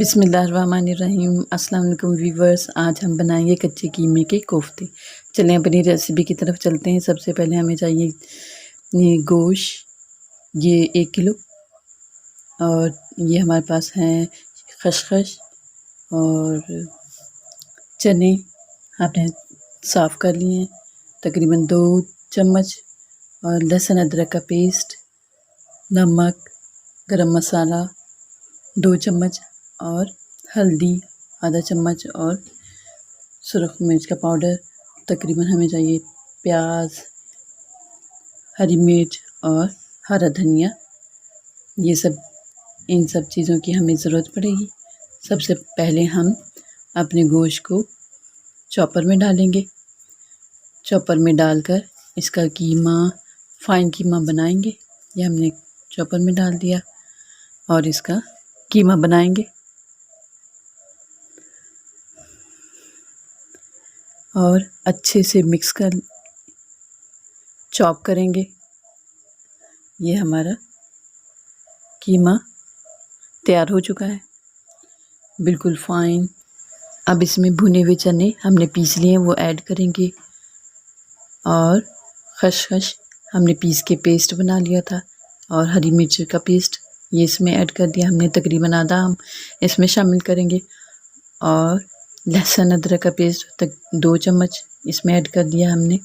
बिस्मिल्लाहिर्रहमानिर्रहीम। अस्सलाम वालेकुम वीवर्स। आज हम बनाएंगे कच्चे कीमे के कोफ्ते। चलें अपनी रेसिपी की तरफ चलते हैं। सबसे पहले हमें चाहिए ये गोश्त, ये 1 किलो, और ये हमारे पास हैं खसखस और चने आपने साफ़ कर लिए हैं, तकरीबन 2 चम्मच, और लहसुन अदरक का पेस्ट, नमक, गरम मसाला 2 चम्मच, और हल्दी आधा चम्मच, और सुरख मिर्च का पाउडर। तकरीबन हमें चाहिए प्याज, हरी मिर्च और हरा धनिया। ये सब, इन सब चीज़ों की हमें ज़रूरत पड़ेगी। सबसे पहले हम अपने गोश्त को चॉपर में डालेंगे। चॉपर में डालकर इसका कीमा, फाइन कीमा बनाएंगे। ये हमने चॉपर में डाल दिया और इसका कीमा बनाएंगे, और अच्छे से मिक्स कर चॉप करेंगे। ये हमारा कीमा तैयार हो चुका है, बिल्कुल फाइन। अब इसमें भुने हुए चने हमने पीस लिए हैं, वो ऐड करेंगे, और खसखस हमने पीस के पेस्ट बना लिया था, और हरी मिर्च का पेस्ट ये इसमें ऐड कर दिया हमने। तकरीबन आधा हम इसमें शामिल करेंगे, और लहसुन अदरक का पेस्ट तक 2 चम्मच इसमें ऐड कर दिया हमने।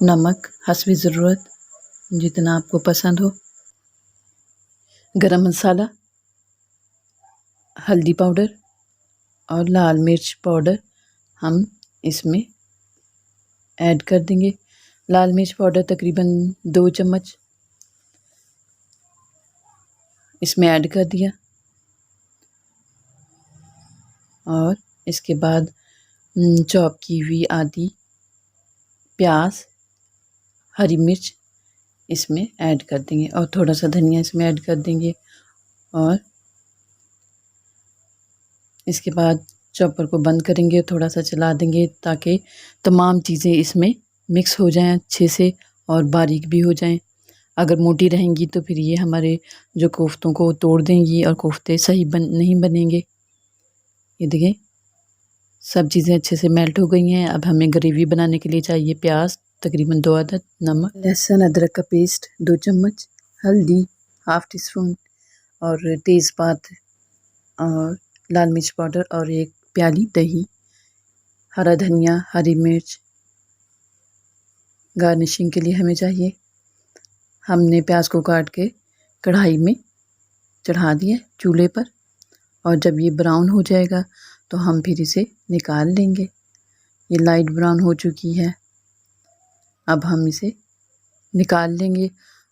नमक हस्बे ज़रूरत, जितना आपको पसंद हो। गरम मसाला, हल्दी पाउडर और लाल मिर्च पाउडर हम इसमें ऐड कर देंगे। लाल मिर्च पाउडर तकरीबन 2 चम्मच इसमें ऐड कर दिया, और इसके बाद चॉप की हुई आधी प्याज, हरी मिर्च इसमें ऐड कर देंगे, और थोड़ा सा धनिया इसमें ऐड कर देंगे, और इसके बाद चॉपर को बंद करेंगे, थोड़ा सा चला देंगे ताकि तमाम चीज़ें इसमें मिक्स हो जाएं अच्छे से और बारीक भी हो जाएं। अगर मोटी रहेंगी तो फिर ये हमारे जो कोफ्तों को तोड़ देंगी और कोफ्ते सही नहीं बनेंगे। ये देखें, सब चीज़ें अच्छे से मेल्ट हो गई हैं। अब हमें ग्रेवी बनाने के लिए चाहिए प्याज तकरीबन 2 अदद, नमक, लहसुन अदरक का पेस्ट 2 चम्मच, हल्दी हाफ़ टी स्पून, और तेज़पात और लाल मिर्च पाउडर, और 1 प्याली दही, हरा धनिया, हरी मिर्च गार्निशिंग के लिए हमें चाहिए। हमने प्याज को काट के कढ़ाई में चढ़ा दिया चूल्हे पर, और जब ये ब्राउन हो जाएगा तो हम फिर इसे निकाल लेंगे। ये लाइट ब्राउन हो चुकी है। अब हम इसे निकाल लेंगे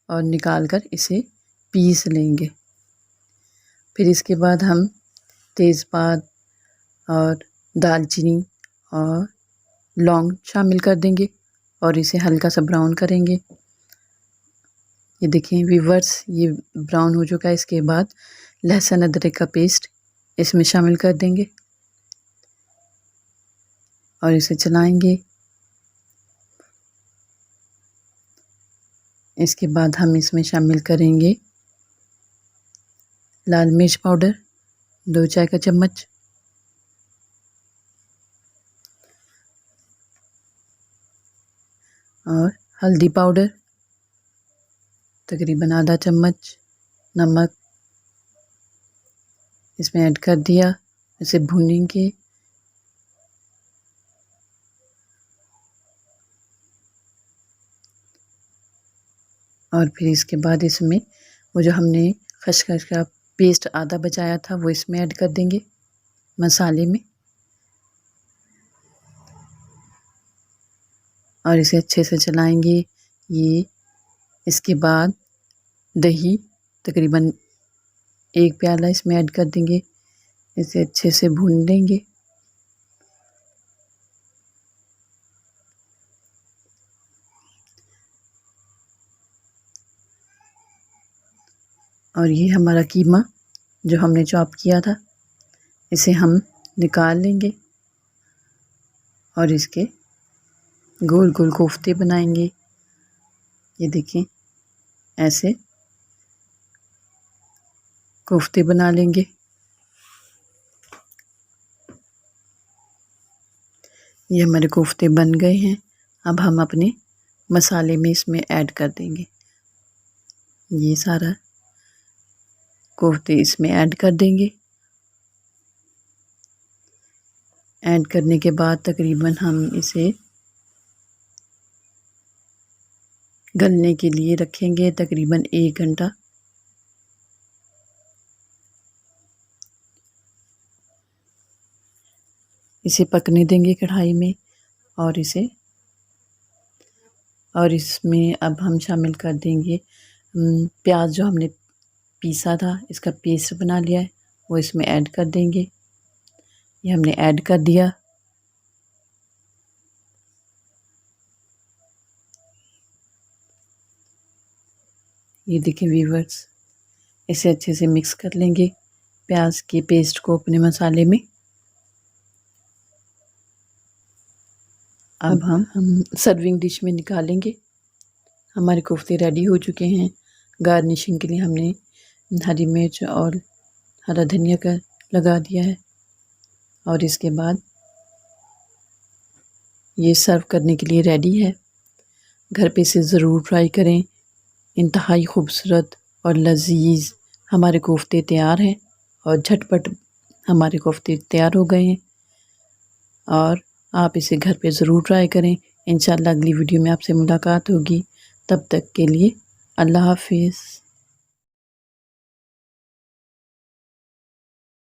और निकाल कर इसे पीस लेंगे। फिर इसके बाद हम तेज़पात और दालचीनी और लौंग शामिल कर देंगे, और इसे हल्का सा ब्राउन करेंगे। ये देखें व्यूअर्स, ये ब्राउन हो चुका है। इसके बाद लहसुन अदरक का पेस्ट इसमें शामिल कर देंगे, और इसे चलाएंगे। इसके बाद हम इसमें शामिल करेंगे लाल मिर्च पाउडर 2 चाय का चम्मच, और हल्दी पाउडर तकरीबन आधा चम्मच, नमक इसमें ऐड कर दिया। इसे भूनेंगे, और फिर इसके बाद इसमें वो जो हमने खसखस का पेस्ट आधा बचाया था वो इसमें ऐड कर देंगे मसाले में, और इसे अच्छे से चलाएंगे। ये इसके बाद दही तकरीबन 1 प्याला इसमें ऐड कर देंगे। इसे अच्छे से भून लेंगे, और ये हमारा कीमा जो हमने चॉप किया था इसे हम निकाल लेंगे, और इसके गोल गोल कोफ्ते बनाएंगे। ये देखें, ऐसे कोफ्ते बना लेंगे। ये हमारे कोफ्ते बन गए हैं। अब हम अपने मसाले में इसमें ऐड कर देंगे। ये सारा कोफ्ते इसमें ऐड कर देंगे। ऐड करने के बाद तकरीबन हम इसे गलने के लिए रखेंगे तकरीबन 1 घंटा। इसे पकने देंगे कढ़ाई में और इसमें अब हम शामिल कर देंगे प्याज जो हमने पीसा था, इसका पेस्ट बना लिया है, वो इसमें ऐड कर देंगे। ये हमने ऐड कर दिया। ये देखिए व्यूअर्स, इसे अच्छे से मिक्स कर लेंगे प्याज के पेस्ट को अपने मसाले में। अब हम सर्विंग डिश में निकालेंगे। हमारे कोफ्ते रेडी हो चुके हैं। गार्निशिंग के लिए हमने हरी मिर्च और हरा धनिया का लगा दिया है और इसके बाद ये सर्व करने के लिए रेडी है। घर पे इसे ज़रूर ट्राई करें। इंतहाई खूबसूरत और लजीज हमारे कोफ्ते तैयार हैं और झटपट हमारे कोफ्ते तैयार हो गए हैं और आप इसे घर पे ज़रूर ट्राई करें। इंशाल्लाह अगली वीडियो में आपसे मुलाकात होगी। तब तक के लिए अल्लाह हाफिज़।